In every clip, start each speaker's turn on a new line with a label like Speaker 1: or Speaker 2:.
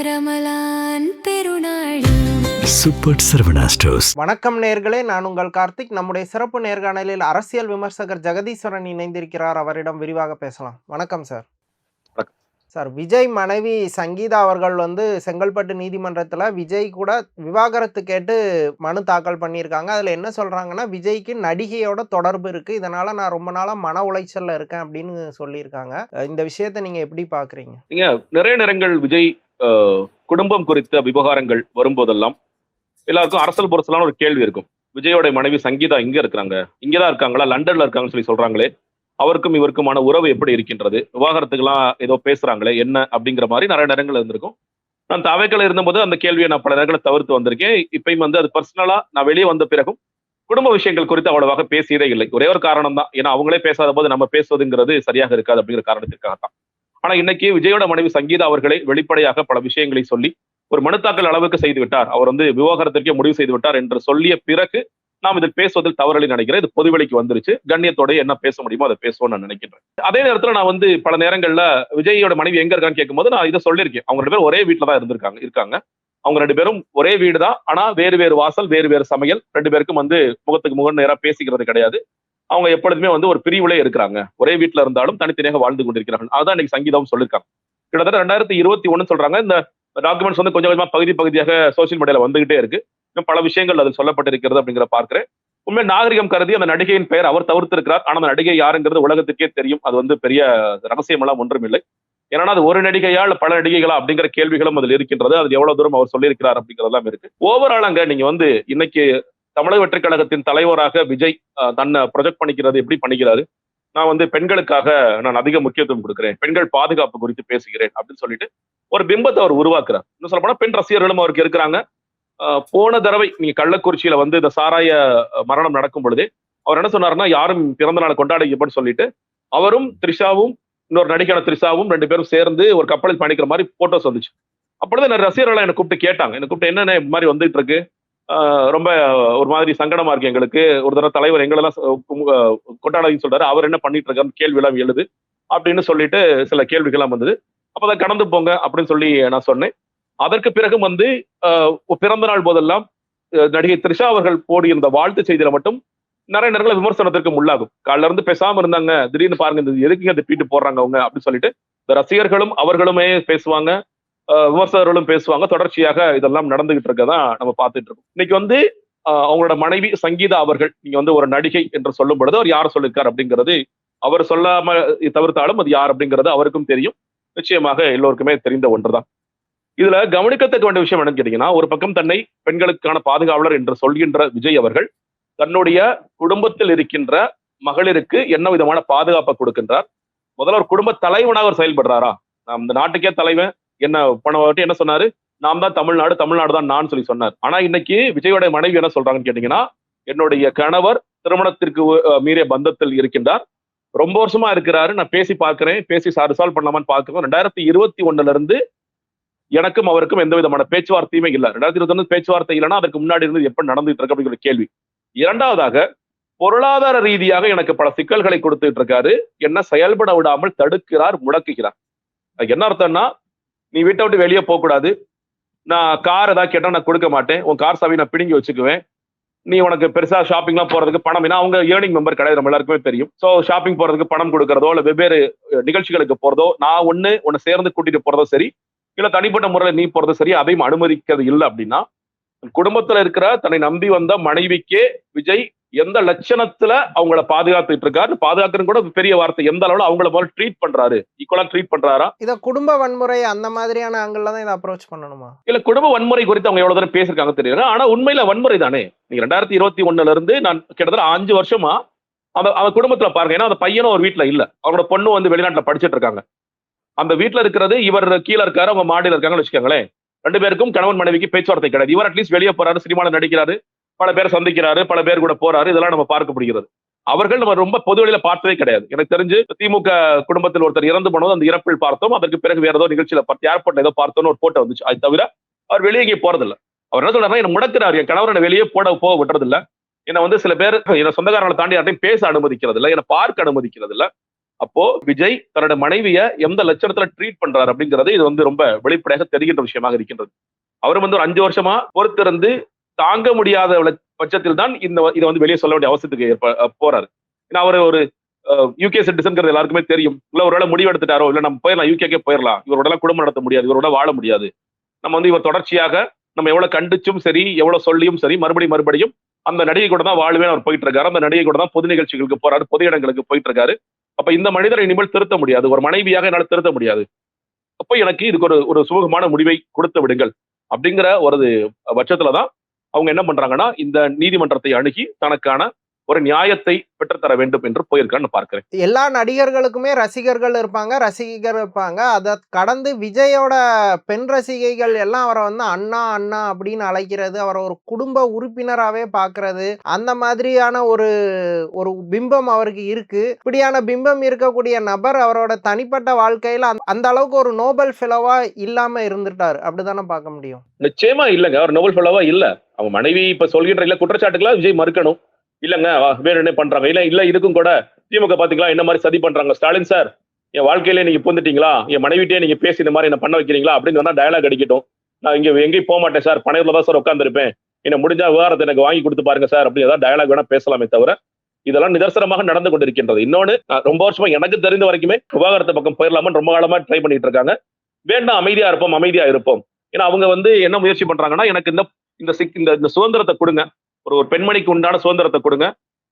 Speaker 1: ரமலான் பெருநாள்.
Speaker 2: Super Saravana stores.
Speaker 3: வணக்கம் நேர்களே, நான் உங்கள் கார்த்திக். நம்முடைய சிறப்பு நேர்காணலில் அரசியல் விமர்சகர் ஜெகதீஸ்வரன் இணைந்திருக்கிறார். அவரிடம் விரிவாக பேசலாம். வணக்கம் சார். சார், விஜய் மனைவி சங்கீதா அவர்கள் செங்கல்பட்டு நீதிமன்றத்தில் விஜய் கூட விவாகரத்து கேட்டு மனு தாக்கல் பண்ணியிருக்காங்க. அதில் என்ன சொல்கிறாங்கன்னா, விஜய்க்கு நடிகையோட தொடர்பு இருக்குது, இதனால் நான் ரொம்ப நாளாக மன உளைச்சலில் இருக்கேன் அப்படின்னு சொல்லியிருக்காங்க. இந்த விஷயத்தை நீங்கள் எப்படி பார்க்குறீங்க?
Speaker 4: நிறைய நேரங்கள் விஜய் குடும்பம் குறித்த விவகாரங்கள் வரும்போதெல்லாம் எல்லாருக்கும் அரசல் புரசலான ஒரு கேள்வி இருக்கும். விஜயோட மனைவி சங்கீதா இங்க இருக்கிறாங்க, இங்கதான் இருக்காங்களா, லண்டன்ல இருக்காங்கன்னு சொல்றாங்களே, அவருக்கும் இவருக்குமான உறவு எப்படி இருக்கின்றது, விவாகரத்துக்கெல்லாம் ஏதோ பேசுறாங்களே என்ன அப்படிங்கிற மாதிரி நிறைய நேரங்கள் இருந்திருக்கும். நான் தவைகள் இருந்தபோது அந்த கேள்வியை நான் பல நேரங்களை தவிர்த்து வந்திருக்கேன். இப்பயும் அது பர்சனலா நான் வெளியே வந்த பிறகும் குடும்ப விஷயங்கள் குறித்து அவ்வளவாக பேசியதே இல்லை. ஒரே ஒரு காரணம் தான், ஏன்னா அவங்களே பேசாத போது நம்ம பேசுவதுங்கிறது சரியாக இருக்காது அப்படிங்கிற காரணத்திற்காகத்தான். ஆனா இன்னைக்கு விஜயோட மனைவி சங்கீதா அவர்களை வெளிப்படையாக பல விஷயங்களை சொல்லி ஒரு மனு தாக்கல் அளவுக்கு செய்து விட்டார், அவர் விவாகரத்திற்கே முடிவு செய்து விட்டார் என்று சொல்லிய பிறகு நாம் இதில் பேசுவதில் தவறலை நினைக்கிறேன். இது பொதுவெளிக்கு வந்துருச்சு, கண்ணியத்தோட என்ன பேச முடியுமோ அதை பேசுவோம்னு நான் நினைக்கிறேன். அதே நேரத்துல நான் பல நேரங்கள்ல விஜயோட மனைவி எங்க இருக்கான்னு கேட்கும்போது நான் இதை சொல்லியிருக்கேன். அவங்க 2 பேரும் ஒரே வீட்டுல தான் இருக்காங்க. அவங்க 2 பேரும் ஒரே வீடு தான், ஆனா வேறு வேறு வாசல், வேறு வேறு சமையல். 2 பேருக்கும் முகத்துக்கு முகம் நேரா பேசிக்கிறது கிடையாது. அவங்க எப்பொழுதுமே ஒரு பிரிவுலே இருக்கிறாங்க. ஒரே வீட்டுல இருந்தாலும் தனித்தனியாக வாழ்ந்து கொண்டிருக்கிறார்கள். அதான் இன்னைக்கு சங்கீதாவும் சொல்லியிருக்காங்க. கிட்டத்தட்ட 2021 சொல்றாங்க. இந்த டாக்குமெண்ட்ஸ் கொஞ்சம் கொஞ்சமா பகுதியாக சோசியல் மீடியால வந்துகிட்டே இருக்கு. இன்னும் பல விஷயங்கள் அதில் சொல்லப்பட்டிருக்கிறது அப்படிங்கிற பார்க்கிறேன். உண்மை நாகரிகம் கருதி அந்த நடிகையின் பெயர் அவர் தவிர்த்திருக்கிறார். ஆனா அந்த நடிகை யாருங்கிறது உலகத்துக்கே தெரியும். அது பெரிய ரகசியம் எல்லாம் ஒன்றும் இல்லை. ஏன்னா அது ஒரு நடிகையா இல்ல பல நடிகைகளா அப்படிங்கிற கேள்விகளும் அதில் இருக்கின்றது. அது எவ்வளவு தூரம் அவர் சொல்லியிருக்கிறார் அப்படிங்கிறதெல்லாம் இருக்கு. ஓவராலாங்க நீங்க இன்னைக்கு தமிழக வெற்றிக் கழகத்தின் தலைவராக விஜய் தன்னை ப்ரொஜெக்ட் பண்ணிக்கிறது எப்படி பண்ணிக்கிறாரு, நான் பெண்களுக்காக நான் அதிக முக்கியத்துவம் கொடுக்கிறேன், பெண்கள் பாதுகாப்பு குறித்து பேசுகிறேன் அப்படின்னு சொல்லிட்டு ஒரு பிம்பத்தை அவர் உருவாக்குறார். இன்னும் சொல்ல போனா பெண் ரசிகர்களும் அவருக்கு இருக்கிறாங்க. போன தடவை நீங்க கள்ளக்குறிச்சியில இந்த சாராய மரணம் நடக்கும் பொழுதே அவர் என்ன சொன்னாருன்னா, யாரும் பிறந்த நாளை கொண்டாடிக்கப்பன்னு சொல்லிட்டு அவரும் த்ரிஷாவும் இன்னொரு நடிகையான த்ரிஷாவும் 2 பேரும் சேர்ந்து ஒரு கப்பலில் பயணிக்கிற மாதிரி போட்டோஸ் வந்துச்சு. அப்பொழுது நிறைய ரசிகர்கள் என்னை கூப்பிட்டு கேட்டாங்க, என்னை கூப்பிட்டு என்னென்ன இந்த மாதிரி வந்துட்டு இருக்கு, ரொம்ப ஒரு மாதிரி சங்கடமா இருக்கு எங்களுக்கு, ஒரு தடவை தலைவர் எங்களெல்லாம் கொண்டாடின்னு சொல்றாரு, அவர் என்ன பண்ணிட்டு இருக்காரு கேள்வி எல்லாம் எழுது அப்படின்னு சொல்லிட்டு சில கேள்விகள்லாம் வந்தது. அப்பதான் கடந்து போங்க அப்படின்னு சொல்லி நான் சொன்னேன். அதற்கு பிறகு பிறந்த நாள் போதெல்லாம் நடிகை த்ரிஷா அவர்கள் போடியிருந்த வாழ்த்து செய்தியில மட்டும் நிறைய நேரங்கள் விமர்சனத்திற்கு உள்ளாகும். காலில இருந்து பேசாம இருந்தாங்க, திடீர்னு பாருங்க இந்த எதுக்கு அந்த ட்வீட் போடுறாங்க அவங்க அப்படின்னு சொல்லிட்டு இந்த ரசிகர்களும் அவர்களுமே பேசுவாங்க, விமர்சகர்களும் பேசுவாங்க. தொடர்ச்சியாக இதெல்லாம் நடந்துகிட்டு இருக்கதான் நம்ம பார்த்துட்டு இருக்கோம். இன்னைக்கு அவங்களோட மனைவி சங்கீதா அவர்கள் நீங்க ஒரு நடிகை என்று சொல்லும் பொழுது அவர் யார் சொல்லிருக்கார் அப்படிங்கிறது அவர் சொல்லாம தவிர்த்தாலும் அது யார் அப்படிங்கிறது அவருக்கும் தெரியும். நிச்சயமாக எல்லோருக்குமே தெரிந்த ஒன்றுதான். இதுல கவனிக்கத்தக்க வேண்டிய விஷயம் என்னன்னு கேட்டீங்கன்னா, ஒரு பக்கம் தன்னை பெண்களுக்கான பாதுகாவலர் என்று சொல்கின்ற விஜய் அவர்கள் தன்னுடைய குடும்பத்தில் இருக்கின்ற மகளிருக்கு என்ன விதமான பாதுகாப்பை கொடுக்கின்றார்? முதல்ல ஒரு குடும்ப தலைவனாக அவர் செயல்படுறாரா? நாம் இந்த நாட்டுக்கே தலைவன் என்ன சொன்னாரு, நாம் தான் தமிழ்நாடு தான் நான் சொல்லி சொன்னார். ஆனா இன்னைக்கு விஜயோட மனைவி என்ன சொல்றாங்கன்னு கேட்டீங்கன்னா, என்னுடைய கணவர் திருமணத்திற்கு மீறிய பந்தத்தில் இருக்கின்றார், ரொம்ப வருஷமா இருக்கிறாரு, நான் பேசி பார்க்கிறேன், பேசி ரிசால்வ் பண்ணலாமான்னு பார்க்கிறோம். 2021 இருந்து எனக்கும் அவருக்கும் எந்த விதமான பேச்சுவார்த்தையுமே இல்லை. 2021 பேச்சுவார்த்தை இல்லைன்னா அதற்கு முன்னாடி இருந்து எப்படி நடந்துட்டு இருக்கு அப்படிங்கிற கேள்வி. இரண்டாவதாக பொருளாதார ரீதியாக எனக்கு பல சிக்கல்களை கொடுத்துட்டு இருக்காரு, என்ன செயல்பட விடாமல் தடுக்கிறார், முடக்குகிறார். அதுக்கு என்ன அர்த்தம்னா, நீ வீட்டை விட்டு வெளியே போக கூடாது, நான் கார் ஏதாவது கேட்டா நான் கொடுக்க மாட்டேன், உன் கார் சாவி நான் பிடுங்கி வச்சுக்குவேன், நீ உனக்கு பெருசா ஷாப்பிங்லாம் போறதுக்கு பணம், ஏன்னா அவங்க ஏர்னிங் மெம்பர் கிடையாது, நம்ம எல்லாருக்குமே தெரியும். சோ ஷாப்பிங் போறதுக்கு பணம் கொடுக்கறதோ இல்ல வெவ்வேறு நிகழ்ச்சிகளுக்கு போறதோ, நான் உன்னை சேர்ந்து கூட்டிட்டு போறதோ சரி, இல்ல தனிப்பட்ட முறையில நீ போறதோ சரி, அதையும் அனுமதிக்கிறது இல்லை. அப்படின்னா குடும்பத்துல இருக்கிற தன்னை நம்பி வந்த மனைவிக்கே விஜய் எந்த லட்சணத்துல அவங்கள பாதுகாத்துட்டு இருக்காரு, பாதுகாக்கிறது கூட பெரிய வார்த்தை, எந்த அளவுல அவங்கள போல ட்ரீட் பண்றாரு, ஈக்குவலா ட்ரீட் பண்றாரா?
Speaker 3: இத குடும்ப வன்முறை அந்த மாதிரியான ஆங்கிள் தான் இதை அப்ரோச் பண்ணணுமா?
Speaker 4: இல்ல குடும்ப வன்முறை குறித்து அவங்க எவ்வளவு தூரம் பேசிருக்காங்க தெரியல. ஆனா உண்மையில வன்முறை தானே. நீங்க 2021 இருந்து நான் கிட்டத்தட்ட 5 வருஷமா அந்த குடும்பத்துல பாருங்க. ஏன்னா அந்த பையனும் ஒரு வீட்டுல இல்ல, அவங்களோட பொண்ணு வெளிநாட்டுல படிச்சுட்டு இருக்காங்க. அந்த வீட்டுல இருக்கிறது இவர் கீழே இருக்காரு, அவங்க மாடியில இருக்காங்கன்னு வச்சுக்கோங்களேன். 2 பேருக்கும் கணவன் மனைவிக்கு பேச்சுவார்த்தை கிடையாது. இவர் அட்லீஸ்ட் வெளியே போறாரு, சினிமாவில் நடிக்கிறாரு, பல பேர் சந்திக்கிறாரு, பல பேர் கூட போறாரு, இதெல்லாம் நம்ம பார்க்க முடிகிறது. அவர்கள் நம்ம ரொம்ப பொது வழியில பார்த்ததே கிடையாது. எனக்கு தெரிஞ்சு திமுக குடும்பத்தில் ஒருத்தர் இறந்து போனது அந்த இறப்பில் பார்த்தோம். அதற்கு பிறகு வேற ஏதோ நிகழ்ச்சியில ஏர்போர்ட்ல ஏதோ பார்த்தோன்னு ஒரு போட்டோ வந்துச்சு. அது தவிர அவர் வெளியே எங்கேயும் போறதில்லை. அவர் என்ன சொல்றாருன்னா, என்ன முடக்கிறாரு, என் கணவரை வெளியே போக விட்டுறது இல்லை, என்ன சில பேர் என்ன சொந்தக்காரங்களை தாண்டி யார்ட்டையும் பேச அனுமதிக்கிறது இல்லை, என்ன பார்க்க அனுமதிக்கிறது இல்லை, அப்போ விஜய் தன்னோட மனைவிய எந்த லட்சணத்துல ட்ரீட் பண்றாரு அப்படிங்கிறது இது வந்து ரொம்ப வெளிப்படையாக தெரிகின்ற விஷயமாக இருக்கின்றது. அவரும் வந்து ஒரு 5 வருஷமா பொறுத்திருந்து தாங்க முடியாத பட்சத்தில் தான் இதை வந்து வெளியே சொல்ல வேண்டிய அவசியத்துக்கு போறாரு. ஏன்னா அவர் ஒரு யூகே சிட்டிசன்ங்கிறது எல்லாருக்குமே தெரியும். இல்ல ஒருவேளை முடிவு எடுத்துட்டாரோ, இல்ல நம்ம போயிடலாம், யூகேக்கே போயிடலாம், இவரோட எல்லாம் குடும்பம் நடத்த முடியாது, இவரோட வாழ முடியாது, நம்ம வந்து இவர் தொடர்ச்சியாக நம்ம எவ்வளவு கண்டிச்சும் சரி, எவ்வளவு சொல்லியும் சரி, மறுபடியும் அந்த நடிகை கூட தான் வாழ்வேன் அவர் போயிட்டு இருக்காரு. அந்த நடிகை கூட தான் பொது நிகழ்ச்சிகளுக்கு போறாரு, பொது இடங்களுக்கு போயிட்டு இருக்காரு. அப்ப இந்த மனிதரை இனிமேல் திருத்த முடியாது, ஒரு மனைவியாக என்னால் திருத்த முடியாது. அப்ப எனக்கு இதுக்கு ஒரு சுமூகமான முடிவை கொடுத்து விடுங்கள் அப்படிங்கிற ஒரு பட்சத்துலதான் அவங்க என்ன பண்றாங்கன்னா, இந்த நீதிமன்றத்தை அணுகி தனக்கான ஒரு நியாயத்தை பெற்றுத்தர வேண்டும் என்று போயிருக்கான்னு பார்க்கிறேன்.
Speaker 3: எல்லா நடிகர்களுக்குமே ரசிகர்கள் இருப்பாங்க. அதை கடந்து விஜயோட பெண் ரசிகைகள் எல்லாம் அவரை வந்து அண்ணா அண்ணா அப்படின்னு அழைக்கிறது, அவரை ஒரு குடும்ப உறுப்பினராகவே பார்க்கறது, அந்த மாதிரியான ஒரு ஒரு பிம்பம் அவருக்கு இருக்கு. இப்படியான பிம்பம் இருக்கக்கூடிய நபர் அவரோட தனிப்பட்ட வாழ்க்கையில அந்த அளவுக்கு ஒரு நோபல் ஃபெலோவா இல்லாம இருந்துட்டார், அப்படிதானே பார்க்க முடியும்?
Speaker 4: நிச்சயமா இல்லைங்க, அவர் நோபல் ஃபெலோவா இல்ல. அவங்க மனைவி இப்ப சொல்கின்ற இல்ல குற்றச்சாட்டுகளா விஜய் மறுக்கணும். இல்லங்க வேற என்ன பண்றாங்க, இல்ல இதுக்கும் கூட திமுக பாத்தீங்களா என்ன மாதிரி சதி பண்றாங்க, ஸ்டாலின் சார் என் வாழ்க்கையில நீங்க புந்துட்டீங்களா, என் மனைவிட்டே நீங்க பேசி இந்த மாதிரி என்ன பண்ண வைக்கிறீங்களா அப்படின்னு சொன்னா டயலாக் அடிக்கட்டும். நான் இங்க எங்கேயும் போக மாட்டேன் சார், பனையூர்ல தான் சார் உட்காந்துருப்பேன், என்ன முடிஞ்சா விவகாரத்தை எனக்கு வாங்கி கொடுத்து பாருங்க சார் அப்படி ஏதாவது டயலாக் வேணா பேசலாமே தவிர இதெல்லாம் நிதர்சனமாக நடந்து கொண்டிருக்கின்றது. இன்னொன்னு, ரொம்ப வருஷமா எனக்கு தெரிந்த வரைக்குமே விவகாரத்தை பக்கம் போயிடலாமன்னு ரொம்ப காலமா ட்ரை பண்ணிட்டு இருக்காங்க. வேண்டாம் அமைதியா இருப்போம். ஏன்னா அவங்க வந்து என்ன முயற்சி பண்றாங்கன்னா, எனக்கு இந்த சுதந்திரத்தை கொடுங்க, ஒரு பெண்மணிக்கு உண்டான சுதந்திரத்தை கொடுங்க,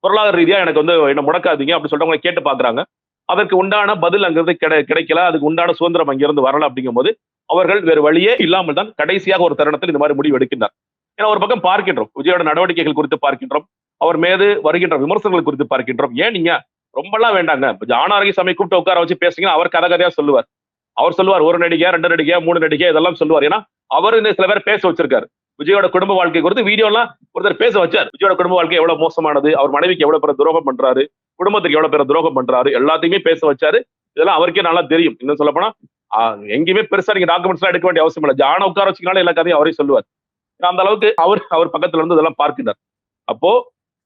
Speaker 4: பொருளாதார ரீதியா எனக்கு வந்து என்ன முடக்காதீங்க அப்படி சொல்லிட்டு அவங்க கேட்டு பாக்குறாங்க. அதற்கு உண்டான பதில் அங்கிருந்து கிடைக்கல, அதுக்கு உண்டான சுதந்திரம் அங்கிருந்து வரல. அப்படிங்கும் போது அவர்கள் வேறு வழியே இல்லாமல் தான் கடைசியாக ஒரு தருணத்தில் இந்த மாதிரி முடிவு எடுக்கின்றார். ஏன்னா ஒரு பக்கம் பார்க்கின்றோம் விஜயோட நடவடிக்கைகள் குறித்து பார்க்கின்றோம், அவர் மீது வருகின்ற விமர்சனங்கள் குறித்து பார்க்கின்றோம். ஏன் நீங்க ரொம்பலாம் வேண்டாங்க, ஜான ஆரோக்கியசாமி கூப்பிட்டு உட்கார வச்சு பேசுங்க, அவர் கதையா சொல்லுவார். அவர் சொல்லுவார் 1 நடிகை 2 நடிகை 3 நடிகை இதெல்லாம் சொல்லுவார். ஏன்னா அவர் சில பேர் பேச வச்சிருக்காரு. விஜயோட குடும்ப வாழ்க்கை குறித்து வீடியோ எல்லாம் ஒருத்தர் பேச வச்சார். விஜயோட குடும்ப வாழ்க்கை எவ்வளவு மோசமானது, அவர் மனைவிக்கு எவ்வளவு பேர் துரோகம் பண்றாரு, குடும்பத்துக்கு எவ்வளவு பேர் துரோகம் பண்றாரு, எல்லாத்தையுமே பேச வச்சாரு. இதெல்லாம் அவருக்கே நல்லா தெரியும். இன்னும் சொல்ல போனா எங்கேயுமே பெருசா நீங்க டாக்குமெண்ட்ஸ் எல்லாம் எடுக்க வேண்டிய அவசியம் இல்லை, ஜான உட்கார வச்சுக்கனால எல்லா கதையும் அவரே சொல்லுவார். அந்த அளவுக்கு அவர் பக்கத்துல இருந்து இதெல்லாம் பார்க்கிறார். அப்போ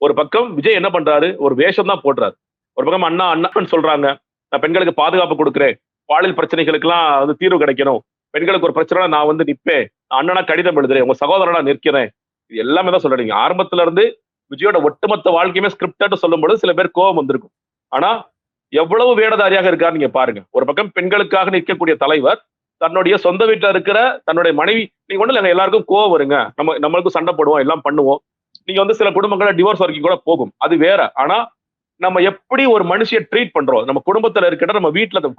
Speaker 4: ஒரு பக்கம் விஜய் என்ன பண்றாரு, ஒரு வேஷம் தான் போடுறாரு. ஒரு பக்கம் அண்ணா அண்ணான்னு சொல்றாங்க, நான் பெண்களுக்கு பாதுகாப்பு கொடுக்குறேன், பாலியல் பிரச்சனைகளுக்கு எல்லாம் வந்து தீர்வு கிடைக்கணும், பெண்களுக்கு ஒரு பிரச்சனை நான் வந்து நிப்பேன், அண்ணனா கடிதம் எழுதுறேன், உங்க சகோதரனா நிற்கிறேன், இது எல்லாமே தான் சொல்றீங்க. ஆரம்பத்துல இருந்து விஜயோட ஒட்டுமொத்த வாழ்க்கையுமே ஸ்கிரிப்டட் சொல்லும்போது சில பேர் கோபம் வந்திருக்கும். ஆனா எவ்வளவு வேடதாரியாக இருக்காரு நீங்க பாருங்க. ஒரு பக்கம் பெண்களுக்காக நிற்கக்கூடிய தலைவர் தன்னுடைய சொந்த வீட்டுல இருக்கிற தன்னுடைய மனைவி, நீங்க ஒண்ணு இல்லைங்க எல்லாருக்கும் கோவம் வருங்க, நம்மளுக்கும் சண்டை போடுவோம், எல்லாம் பண்ணுவோம். நீங்க வந்து சில குடும்பங்களை டிவோர்ஸ் வரைக்கும் கூட போகும், அது வேற. ஆனா நம்ம எப்படி ஒரு மனுஷியை ட்ரீட் பண்றோம், நம்ம குடும்பத்துல இருக்கிற நம்ம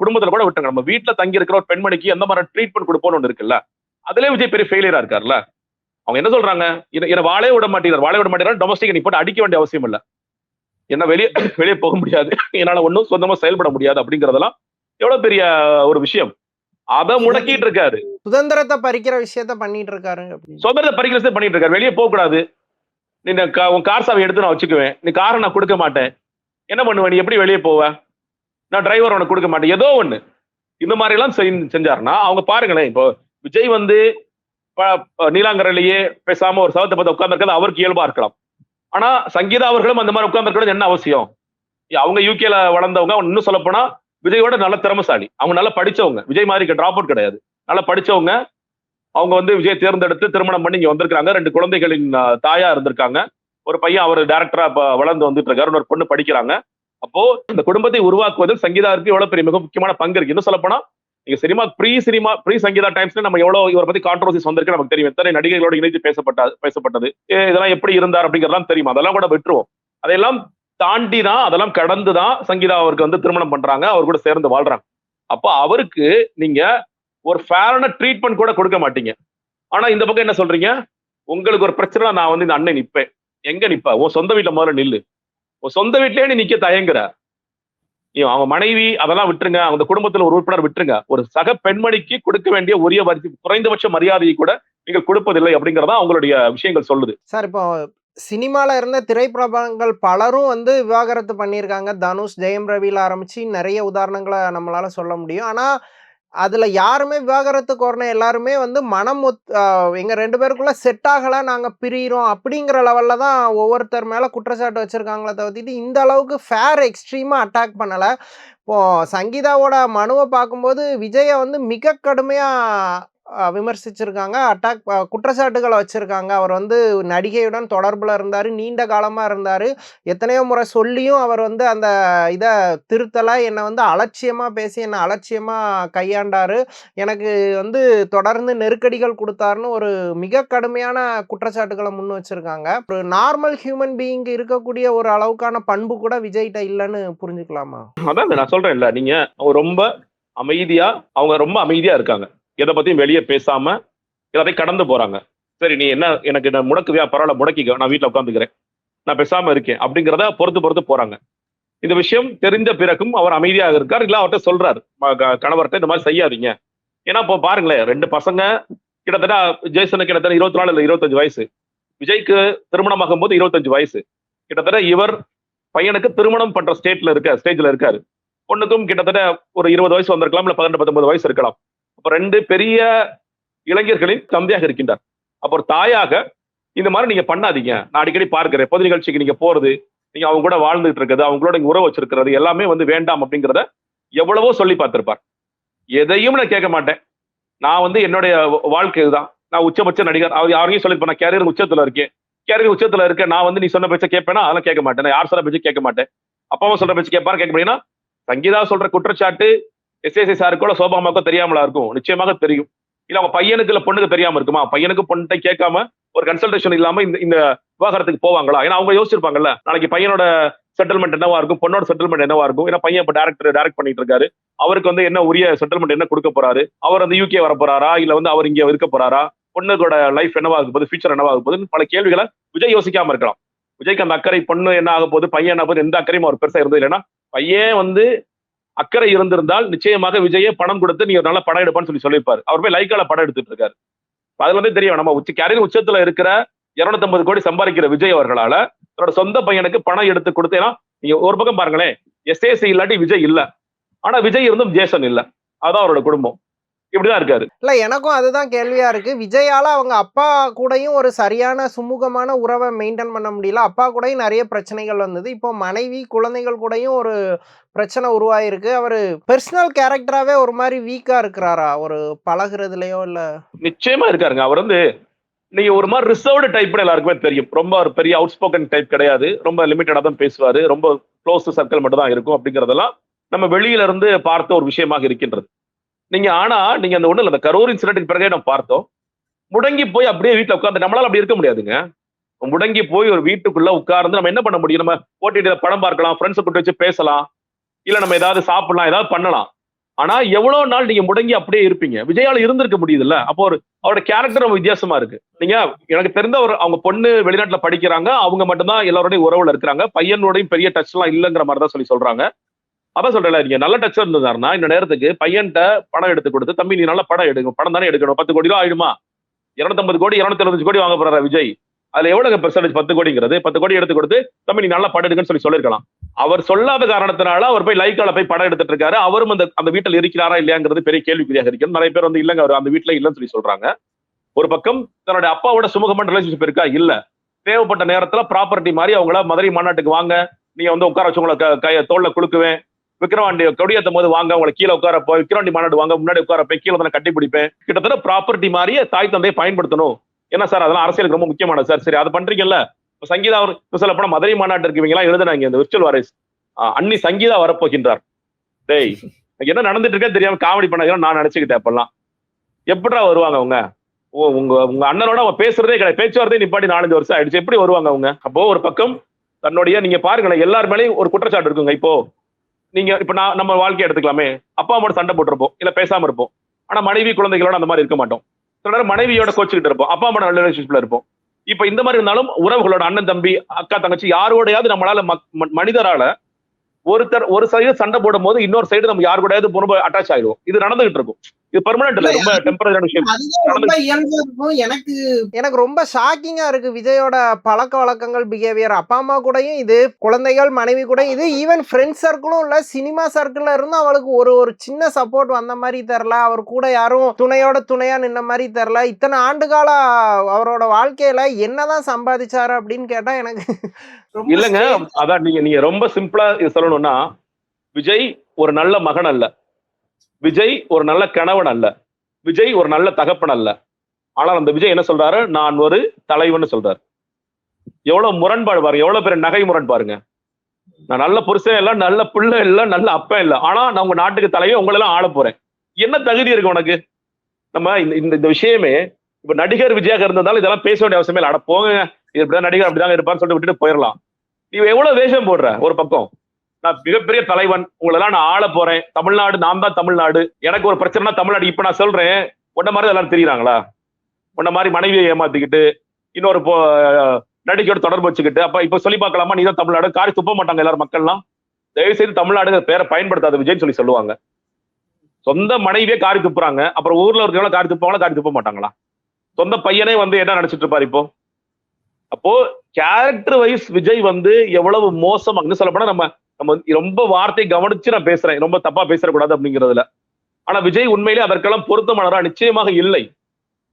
Speaker 4: குடும்பத்துல கூட விட்டுங்க, நம்ம வீட்டுல தங்கி இருக்கிற ஒரு பெண்மணிக்கு எந்த மாதிரி ட்ரீட்மெண்ட் கொடுப்போம்னு ஒண்ணு இருக்குல்ல, அதுல விஜய் பெரிய ஃபெயிலியரா இருக்காருல்ல. அவங்க என்ன சொல்றாங்க, என்ன வாழவே விட மாட்டேங்கிறார், டொமஸ்டிக் நீ போட்டு அடிக்க வேண்டிய அவசியம் இல்ல, என்ன வெளியே போக முடியாது, என்னால ஒன்னும் சொந்தமா செயல்பட முடியாது அப்படிங்கறதெல்லாம் எவ்வளவு பெரிய ஒரு விஷயம். அதை முடக்கிட்டு இருக்காரு,
Speaker 3: சுதந்திரத்தை பறிக்கிற விஷயத்த பண்ணிட்டு இருக்காரு.
Speaker 4: சுதந்திரத்தை பறிக்கிற விஷயத்த பண்ணிட்டு இருக்காரு. வெளியே போக கூடாது, நீ உன் கார் சாவி எடுத்து நான் வச்சுக்குவேன், நீ காரை நான் கொடுக்க மாட்டேன், என்ன பண்ணுவேன், நீ எப்படி வெளியே போவ, நான் டிரைவர் உனக்கு கொடுக்க மாட்டேன், ஏதோ ஒண்ணு இந்த மாதிரி எல்லாம் செஞ்சாருன்னா அவங்க பாருங்களேன். இப்போ விஜய் வந்து நீலாங்கரையிலேயே பேசாம ஒரு சவத்தை பார்த்து உட்கார்ந்து அவருக்கு இயல்பா இருக்கலாம். ஆனா சங்கீதா அவர்களும் அந்த மாதிரி உட்கார்ந்து என்ன அவசியம்? அவங்க யூகேல வளர்ந்தவங்க, இன்னும் சொல்ல போனா விஜயோட நல்ல திறமைசாலி, அவங்க நல்லா படிச்சவங்க, விஜய் மாதிரி டிராப் அவுட் கிடையாது, நல்லா படிச்சவங்க. அவங்க வந்து விஜய் தேர்ந்தெடுத்து திருமணம் பண்ணி இங்க வந்திருக்காங்க, 2 குழந்தைகளின் தாயா இருந்திருக்காங்க. ஒரு பையன் அவர் டைரக்டரா வளர்ந்து வந்துட்டு இருக்காரு, ஒரு பொண்ணு படிக்கிறாங்க. அப்போ இந்த குடும்பத்தை உருவாக்குவதில் சங்கீதாவுக்கு எவ்வளவு பெரிய மிக முக்கியமான பங்கு இருக்கு. இன்னும் சொல்ல போனா நீங்க ப்ரீ சங்கீதா டைம்ஸ்ல நம்ம எவ்வளவு இவரை பத்தி கான்ட்ரோவர்சிஸ் வந்திருக்கு நமக்கு தெரியும், எத்தனை நடிகைகளோட இணைத்து பேசப்பட்டது, இதெல்லாம் எப்படி இருந்தார் அப்படிங்கறதெல்லாம் தெரியும். அதெல்லாம் கூட விட்டுருவோம். அதையெல்லாம் தாண்டி தான், அதெல்லாம் கடந்துதான் சங்கீதா அவருக்கு வந்து திருமணம் பண்றாங்க, அவர் கூட சேர்ந்து வாழ்றாங்க. அப்போ அவருக்கு நீங்க ஒரு ஃபேரான ட்ரீட்மெண்ட் கூட கொடுக்க மாட்டீங்க. ஆனா இந்த பக்கம் என்ன சொல்றீங்க, உங்களுக்கு ஒரு பிரச்சனை நான் வந்து இந்த அண்ணன் நிப்பேன், எங்க நிப்ப, உன் சொந்த வீட்டுல முதல்ல நில்லு, உன் சொந்த வீட்லயே நீ நிக்க தயங்குற, அவங்க மனைவி அதெல்லாம் விட்டுருங்க, அந்த குடும்பத்துல ஒரு உறுப்பினர் விட்டுருங்க, ஒரு சக பெண்மணிக்கு கொடுக்க வேண்டிய உரிய குறைந்தபட்ச மரியாதையை கூட நீங்கள் கொடுப்பதில்லை அப்படிங்கறதா அவங்களுடைய விஷயங்கள் சொல்லுது.
Speaker 3: சார், இப்போ சினிமால இருந்த திரைப்பிரபலங்கள் பலரும் வந்து விவாகரத்து பண்ணியிருக்காங்க. தனுஷ், ஜெயம் ரவியில ஆரம்பிச்சு நிறைய உதாரணங்களை நம்மளால சொல்ல முடியும். ஆனா அதுல யாருமே விவாகரத்து கோரின எல்லாருமே வந்து எங்க 2 பேருக்குள்ள செட் ஆகல, நாங்க பிரியிறோம் அப்படிங்கிற லெவல்ல தான் ஒவ்வொருத்தர் மேல குற்றச்சாட்டு வச்சிருக்காங்களே தவிர்த்துட்டு, இந்த அளவுக்கு எக்ஸ்ட்ரீமா அட்டாக் பண்ணல. இப்போ சங்கீதாவோட மனுவ பார்க்கும்போது, விஜய வந்து மிக கடுமையா விமர்சிச்சிருக்காங்க. குற்றச்சாட்டுகள வச்சிருக்காங்க. அவர் வந்து நடிகையுடன் தொடர்புல இருந்தாரு. நீண்ட காலமா இருந்தாரு. எத்தனையோ முறை சொல்லியும் அவர் வந்து அந்த இத திருத்தல. என்ன வந்து அலட்சியமா பேசி, என்ன அலட்சியமா கையாண்டாரு. எனக்கு வந்து தொடர்ந்து நெருக்கடிகள் குடுத்தாருன்னு ஒரு மிக கடுமையான குற்றச்சாட்டுகள முன் வச்சிருக்காங்க. ஒரு நார்மல் ஹியூமன் பீயிங் இருக்கக்கூடிய ஒரு அளவுக்கான பண்பு கூட விஜய்ட்ட இல்லன்னு புரிஞ்சுக்கலாமா?
Speaker 4: அதாங்க நான் சொல்றேன்ல, நீங்க அவங்க ரொம்ப அமைதியா இருக்காங்க. எதை பத்தியும் வெளியே பேசாம எல்லாத்தையும் கடந்து போறாங்க. சரி, நீ என்ன எனக்கு முடக்குவியா, பரவாயில்ல முடக்கிக்க, நான் வீட்டுல உட்காந்துக்கிறேன், நான் பேசாம இருக்கேன் அப்படிங்கிறத பொறுத்து போறாங்க. இந்த விஷயம் தெரிந்த பிறகும் அவர் அமைதியாக இருக்கார். இல்ல அவர்கிட்ட சொல்றாரு, கணவர்கிட்ட இந்த மாதிரி செய்யாதீங்க. ஏன்னா இப்போ பாருங்களேன், 2 பசங்க கிட்டத்தட்ட ஜெய்சனுக்கு கிட்டத்தட்ட 24 இல்ல 25 வயசு, விஜய்க்கு திருமணமாகும் போது 25 வயசு. கிட்டத்தட்ட இவர் பையனுக்கு திருமணம் பண்ற ஸ்டேஜ்ல இருக்காரு. பொண்ணுக்கும் கிட்டத்தட்ட ஒரு 20 வயசு வந்திருக்கலாம், இல்ல 18 19 வயசு இருக்கலாம். அப்ப 2 பெரிய இளைஞர்களின் தந்தையாக இருக்கின்றார். அப்போ ஒரு தாயாக இந்த மாதிரி நீங்க பண்ணாதீங்க. நான் அடிக்கடி பார்க்கிறேன், பொது நிகழ்ச்சிக்கு நீங்க போறது, நீங்க அவங்க கூட வாழ்ந்துட்டு இருக்கிறது, அவங்களோட உறவு வச்சிருக்கிறது எல்லாமே வந்து வேண்டாம் அப்படிங்கிறத எவ்வளவோ சொல்லி பார்த்திருப்பார். எதையும் நான் கேட்க மாட்டேன், நான் வந்து என்னுடைய வாழ்க்கை இதுதான், நான் உச்சபட்ச நடிகர், யாரையும் சொல்லிருப்பேன், நான் கேரியர் உச்சத்துல இருக்கேன், நான் வந்து நீ சொன்ன பேச்ச கேட்பேனா? அதெல்லாம் கேட்க மாட்டேன். நான் யார் சொல்ற பேச்சு கேட்க மாட்டேன். அப்பாவும் சொல்ற பேச்சு கேட்பாரு, கேட்க முடியும்னா சங்கீதா சொல்ற குற்றச்சாட்டு எஸ்ஏசி சாருக்கோ சோபாமாக்கோ தெரியாமலா இருக்கும்? நிச்சயமாக தெரியும். இல்ல அவங்க பையனுக்கு இல்ல பொண்ணுக்கு தெரியாம இருக்குமா? பையனுக்கு பொண்ணை கேட்காம ஒரு கன்சல்டேஷன் இல்லாம இந்த விவாகரத்துக்கு போவாங்களா? ஏன்னா அவங்க யோசிச்சிருப்பாங்கல்ல, நாளைக்கு பையனோட செட்டில்மெண்ட் என்னவா இருக்கும், பொண்ணோட செட்டில்மெண்ட் என்னவா இருக்கும். ஏன்னா பையன் இப்ப டைரக்ட் பண்ணிட்டு இருக்காரு, அவருக்கு வந்து என்ன உரிய செட்டில்மெண்ட் என்ன கொடுக்க போறாரு, அவர் வந்து யூகே வர போறாரா, இல்ல வந்து அவர் இங்க இருக்க போறாரா, பொண்ணுக்கோட லைஃப் என்னவா ஆக போகுது, ஃபியூச்சர் என்னவா ஆக போகுதுன்னு பல கேள்விகளை விஜய் யோசிக்காம இருக்கலாம். விஜய்க்கு அந்த அக்கறை, பொண்ணு என்ன ஆக போகுது, பையன் என்ன போகுது, எந்த அக்கறையும் அவர் பெருசா இருந்தது இல்லைன்னா, பையன் வந்து அக்கறை இருந்திருந்தால் நிச்சயமாக விஜயே பணம் கொடுத்து நீங்க ஒரு நல்ல படம் எடுப்பான்னு சொல்லியிருப்பாரு. அவர் போய் லைக்கால படம் எடுத்துட்டு இருக்காரு. அதுல வந்து தெரியும், நம்ம கேரியர் உச்சத்துல இருக்கிற 250 கோடி சம்பாதிக்கிற விஜய் அவர்களால தன்னோட சொந்த பையனுக்கு பணம் எடுத்து கொடுத்தேன்னா, நீங்க ஒரு பக்கம் பாருங்களேன், எஸ்ஏசி இல்லாட்டி விஜய் இல்ல, ஆனா விஜய் இருந்தும் ஜேசன் இல்ல. அதான் அவரோட குடும்பம். இப்படிதான் இருக்காரு.
Speaker 3: இல்ல, எனக்கும் அதுதான் கேள்வியா இருக்கு. விஜயால அவங்க அப்பா கூடயும் ஒரு சரியான சுமூகமான உறவை மெயின்டைன் பண்ண முடியல. அப்பா கூடயும் நிறைய பிரச்சனைகள் வந்தது. இப்போ மனைவி, குழந்தைகள் கூடயும் ஒரு பிரச்சனை உருவாயிருக்கு. அவரு பெர்சனல் கேரக்டராவே ஒரு மாதிரி வீக்கா இருக்கிறாரா, ஒரு பழகுறதுலயோ? இல்ல
Speaker 4: நிச்சயமா இருக்காருங்க. அவர் வந்து நீங்க ஒரு மாதிரி ரிசர்வ்டு டைப் எல்லாருக்குமே தெரியும். ரொம்ப ஒரு பெரிய அவுட் ஸ்போக்கன் டைப் கிடையாது, ரொம்ப லிமிட்டடா தான் பேசுவாரு, ரொம்ப க்ளோஸ் சர்க்கிள் மட்டும் தான் இருக்கும். அப்படிங்கறதெல்லாம் நம்ம வெளியில இருந்து பார்த்த ஒரு விஷயமாக இருக்கின்றது. ஆனா நீங்க அந்த ஒண்ணு இல்ல, அந்த கரூர் இன்சிடென்ட்க்கு பிறகு நம்ம பார்த்தோம், முடங்கி போய் அப்படியே வீட்டுல உட்கார்ந்து நம்மளால அப்படி இருக்க முடியாதுங்க. முடங்கி போய் ஒரு வீட்டுக்குள்ள உட்கார்ந்து நம்ம என்ன பண்ண முடியும்? நம்ம ஓடிடில படம் பார்க்கலாம், ஃப்ரெண்ட்ஸ் கூட்டி வச்சு பேசலாம், இல்ல நம்ம ஏதாவது சாப்பிடலாம், ஏதாவது பண்ணலாம். ஆனா எவ்வளவு நாள் நீங்க முடங்கி அப்படியே இருப்பீங்க? விஜயால இருந்திருக்க முடியுது இல்ல. அப்போ அவரோட கேரக்டர் ரொம்ப வித்தியாசமா இருக்கு. நீங்க எனக்கு தெரிந்த அவங்க பொண்ணு வெளிநாட்டுல படிக்கிறாங்க, அவங்க மட்டும்தான் எல்லாரோடையும் உறவுல இருக்கிறாங்க, பையனோடையும் பெரிய டச் எல்லாம் இல்லைங்கிற மாதிரி தான் சொல்றாங்க. அதான் சொல்றேன், நீங்க நல்ல டச் இருந்ததாருன்னா இந்த நேரத்துக்கு பையன்கிட்ட பணம் எடுத்து கொடுத்து, தம்பி நீ நல்ல படம் எடுங்க, படம் தானே எடுக்கணும், 10 கோடி ரூபாய் ஆயிடுமா? 250 கோடி 275 கோடி வாங்க போறாரு விஜய், அதுல எவ்வளவு பெர்சன்டேஜ் 10 கோடிங்கிறது? 10 கோடி எடுத்து கொடுத்து தம்பி நீ நல்லா படம் எடுக்குன்னு சொல்லிருக்கலாம். அவர் சொல்லாத காரணத்தினால அவர் போய் லைக்கால போய் படம் எடுத்துட்டு இருக்காரு. அவரும் அந்த வீட்டில் இருக்கிறாரா இல்லையாங்கிறது பெரிய கேள்விக்குறியாக இருக்கிறது. நிறைய பேர் வந்து இல்லங்க அவர் அந்த வீட்டுல இல்லைன்னு சொல்றாங்க. ஒரு பக்கம் தன்னுடைய அப்பாவோட சுமூகமான ரிலேஷன்ஷிப் இருக்கா? இல்ல. தேவைப்பட்ட நேரத்துல ப்ராப்பர்ட்டி மாதிரி அவங்கள மதுரை மாநாட்டுக்கு வாங்க, நீங்க வந்து உட்கார வச்சு உங்களை தோல்ல குலுக்குவேன், விக்ரவாண்டி கொடியேற்றும் போது வாங்க, உங்களை கீழே உட்கார போய் விக்ரவாண்டி மாநாடு வாங்க, முன்னாடி உட்கார போய் கீழே தானே கட்டி பிடிப்பேன். கிட்டத்தட்ட ப்ராப்பர்ட்டி மாதிரியே தாய் தந்தையை பயன்படுத்தணும். என்ன சார் அதெல்லாம் அரசியலுக்கு ரொம்ப முக்கியமானது சார். சரி, அது பண்றீங்கல்ல. சங்கீதா அவர் சொல்ல போனா மதுரை மாநாட்டு இருக்கீங்களா எழுதுனாங்க இந்த விர்ச்சுவல் வாரிஸ், அன்னி சங்கீதா வரப்போகின்றார். டேய், என்ன நடந்துட்டு இருக்கே தெரியாம காமெடி பண்ண நான் நினைச்சுக்கிட்டேன். அப்பெல்லாம் எப்படா வருவாங்க அவங்க? உங்க அண்ணனோட அவன் பேசுறதே கிடையாது, பேச்சுவார்த்தை நிப்பாட்டி 4-5 வருஷம் ஆயிடுச்சு, எப்படி வருவாங்க அவங்க? அப்போ ஒரு பக்கம் தன்னுடைய நீங்க பாருங்களேன், எல்லார் மேலேயும் ஒரு குற்றச்சாட்டு இருக்குங்க. இப்போ நீங்க இப்ப நம்ம வாழ்க்கையை எடுத்துக்கலாமே, அப்பா அம்மாவோட சண்டை போட்டிருப்போம், இல்ல பேசாம இருப்போம். ஆனா மனைவி குழந்தைகளோட அந்த மாதிரி இருக்க மாட்டோம். சில நேரம் மனைவியோட கோச்சுக்கிட்டு இருப்போம், அப்பா அம்மா நல்ல ரிலேஷன்ஷிப்ல இருப்போம். இப்ப இந்த மாதிரி இருந்தாலும் உறவுகளோட அண்ணன் தம்பி அக்கா தங்கச்சி யாரோடையாவது நம்மளால மனிதரால ஒரு சைடு சண்டை போடும் போது இன்னொரு சைடு நம்ம யாரு கூடயாவது ரொம்ப அட்டாச் ஆயிடுவோம். இது நடந்துகிட்டு இருக்கும். இது பெர்மனன்ட் இல்ல, ரொம்ப டெம்பரரியான விஷயம்.
Speaker 1: அதுதான் ரொம்ப இயல்பா இருக்கும்.
Speaker 3: எனக்கு ரொம்ப ஷாக்கிங்கா இருக்கு விஜயோட பழக்க வழக்கங்கள், பிஹேவியர். அப்பா அம்மா கூடயும் இது, குழந்தைகள், மனைவி கூட இது, ஈவன் ஃப்ரெண்ட் சர்க்கிளும் இல்ல, சினிமா சர்க்கிள்ல இருந்து அவளுக்கு ஒரு சின்ன சப்போர்ட் வந்த மாதிரி தெரியல. அவர் கூட யாரும் துணையா நின்ன மாதிரி தெரியல. இத்தனை ஆண்டு கால அவரோட வாழ்க்கையில என்னதான் சம்பாதிச்சாரு அப்படின்னு கேட்டா எனக்கு
Speaker 4: இல்லங்க. அதான் நீங்க ரொம்ப சிம்பிளா சொல்லணும்னா, விஜய் ஒரு நல்ல மகன் அல்ல, விஜய் ஒரு நல்ல கணவன் அல்ல, விஜய் ஒரு நல்ல தகப்பன் அல்ல. ஆனால் அந்த விஜய் என்ன சொல்றாரு, நான் ஒரு தலைவன் சொல்றாரு. எவ்வளவு முரண்பாடு பாருங்க, எவ்வளவு பெரிய நகை முரண் பாருங்க. நான் நல்ல புருஷன் இல்ல, நல்ல பிள்ளை இல்ல, நல்ல அப்பா இல்ல, ஆனா நான் உங்க நாட்டுக்கு தலைவன், உங்களை எல்லாம் ஆள போறேன். என்ன தகுதி இருக்கு உனக்கு? நம்ம இந்த விஷயமே இப்ப நடிகர் விஜயாக இருந்ததால இதெல்லாம் பேச வேண்டிய அவசியமே இல்லை. அட போங்க, இப்படிதான் நடிகர் அப்படிதான் இருப்பான்னு சொல்லிட்டு விட்டுட்டு போயிடலாம். நீ எவ்வளவு வேஷம் போடுற ஒரு பக்கம். நான் மிகப்பெரிய தலைவன், உங்களெல்லாம் நான் ஆள போறேன், தமிழ்நாடு நான் தான் தமிழ்நாடு, எனக்கு ஒரு பிரச்சனைனா தமிழ்நாடு. இப்ப நான் சொல்றேன், உன்ன மாதிரி எல்லாரும் தெரியுறாங்களா? உன்ன மாதிரி மனைவியை ஏமாத்திக்கிட்டு இன்னொரு நடிகையோட தொடர்பு வச்சுக்கிட்டு அப்ப இப்ப சொல்லி பார்க்கலாமா, நீதான் தமிழ்நாடு? காரி துப்ப மாட்டாங்க எல்லாரும் மக்கள்லாம். தயவு செய்து தமிழ்நாடு பேரை பயன்படுத்தாத விஜய்னு சொல்லுவாங்க. சொந்த மனைவியே காரி துப்புறாங்க, அப்புறம் ஊர்ல இருக்கிறவங்க காரி துப்பாங்களா? காரி துப்ப மாட்டாங்களா? சொந்த பையனே என்ன நினைச்சிட்டு இருப்பாரு இப்போ? அப்போ கேரக்டர் வைஸ் விஜய் எவ்வளவு மோசம் அங்க சொல்ல போனா, நம்ம ரொம்ப வார்த்தை கவனிச்சு நான் பேசுறேன், ரொம்ப தப்பா பேசக்கூடாது அப்படிங்கிறதுல. ஆனா விஜய் உண்மையிலே அதற்கெல்லாம் பொருத்தமானவரா நிச்சயமாக இல்லை.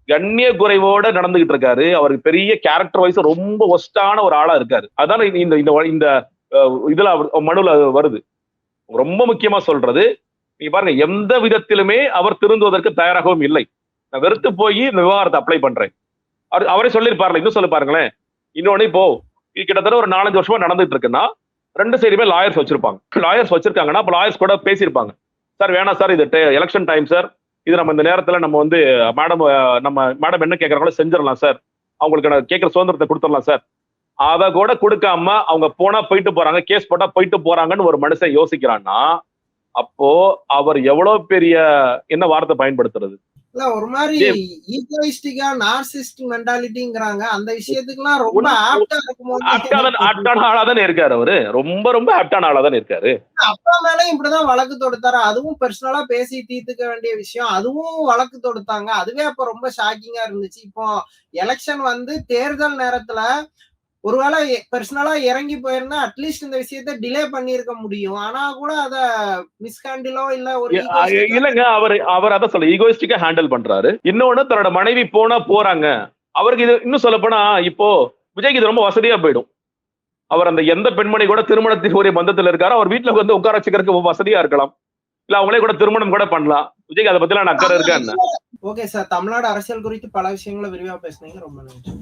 Speaker 4: கண்ணிய குறைவோட நடந்துகிட்டு இருக்காரு. அவருக்கு பெரிய கேரக்டர் வைஸ் ரொம்ப ஒஸ்டான ஒரு ஆளா இருக்காரு. அதான் இந்த இதுல மனுல வருது. ரொம்ப முக்கியமா சொல்றது, நீங்க பாருங்க, எந்த விதத்திலுமே அவர் திருந்துவதற்கு தயாராகவும் இல்லை. நான் வெறுத்து போய் இந்த விவகாரத்தை அப்ளை பண்றேன். அவரே சொல்லியிருப்பாருல, இன்னும் சொல்லி பாருங்களேன். இன்னொன்னு, இப்போ கிட்டத்தட்ட ஒரு 4-5 வருஷமா நடந்துட்டு இருக்குன்னா, 2 சைடுமே லாயர்ஸ் வச்சிருப்பாங்க. லாயர்ஸ் வச்சிருக்காங்கன்னா அப்ப லாயர்ஸ் கூட பேசியிருப்பாங்க. சார் வேணாம் சார், இது எலெக்ஷன் டைம் சார், இது நம்ம இந்த நேரத்துல நம்ம மேடம் என்ன கேட்கறாங்களோ செஞ்சிடலாம் சார், அவங்களுக்கு நான் கேட்கிற சுதந்திரத்தை கொடுத்துடலாம் சார். அதை கூட கொடுக்காம அவங்க போயிட்டு போறாங்க, கேஸ் போட்டா போயிட்டு போறாங்கன்னு ஒரு மனுஷன் யோசிக்கிறான்னா, அப்போ அவர் எவ்வளவு பெரிய என்ன வார்த்தை பயன்படுத்துறது?
Speaker 1: இல்ல, ஒரு மாதிரி ஈகோயிஸ்டிக்கா நார்சிஸ்ட் மென்டாலிட்டிங்கறாங்க. அந்த விஷயத்துக்குலாம் ரொம்ப ஆப்டா இருக்குமோ?
Speaker 4: ஆப்டான ஆளாதானே இருக்காரு அவரு. ரொம்ப ரொம்ப ஆப்டான ஆளாதானே இருக்காரு.
Speaker 1: அப்பா மேலயும் இப்படிதான் வழக்கு தொடுத்தாரு. அதுவும் பர்சனலா பேசி தீர்த்துக்க வேண்டிய விஷயம். அதுவும் வழக்கு தொடுத்தாங்க. அதுவே அப்ப ரொம்ப ஷாக்கிங்கா இருந்துச்சு. இப்போ எலெக்ஷன் தேர்தல் நேரத்துல ஒருவேளை பர்சனலா இறங்கி போயிருந்தா அட்லீஸ்ட் இந்த விஷயத்தை டிலே பண்ணிருக்க முடியும். ஆனா கூட அத மிஸ்ஹேண்டிலோ இல்ல ஒரு
Speaker 4: இல்லங்க, அவர் அத சொல்ல ஈகோயிஸ்டிக்கா ஹேண்டில் பண்றாரு. இன்னொன்னு, தன்னோட மனைவி போறாங்க. அவருக்கு இது இன்னும் சொல்ல போனா, இப்போ விஜய்க்கு இது ரொம்ப வசதியா போயிடும். அவர் அந்த எந்த பெண்மணி கூட திருமணத்தின் ஒரு பந்தத்துல இருக்காரோ அவர் வீட்டுல உட்கார வச்சுக்கிறதுக்கு வசதியா இருக்கலாம். இல்ல அவங்களே கூட திருமணம் கூட பண்ணலாம். விஜய்க்கு அதை பத்தி நான் அக்கறை இருக்கா என்ன?
Speaker 1: ஓகே சார், தமிழ்நாடு அரசியல் குறித்து பல விஷயங்களை விரிவா பேசுனீங்க. ரொம்ப நன்றி.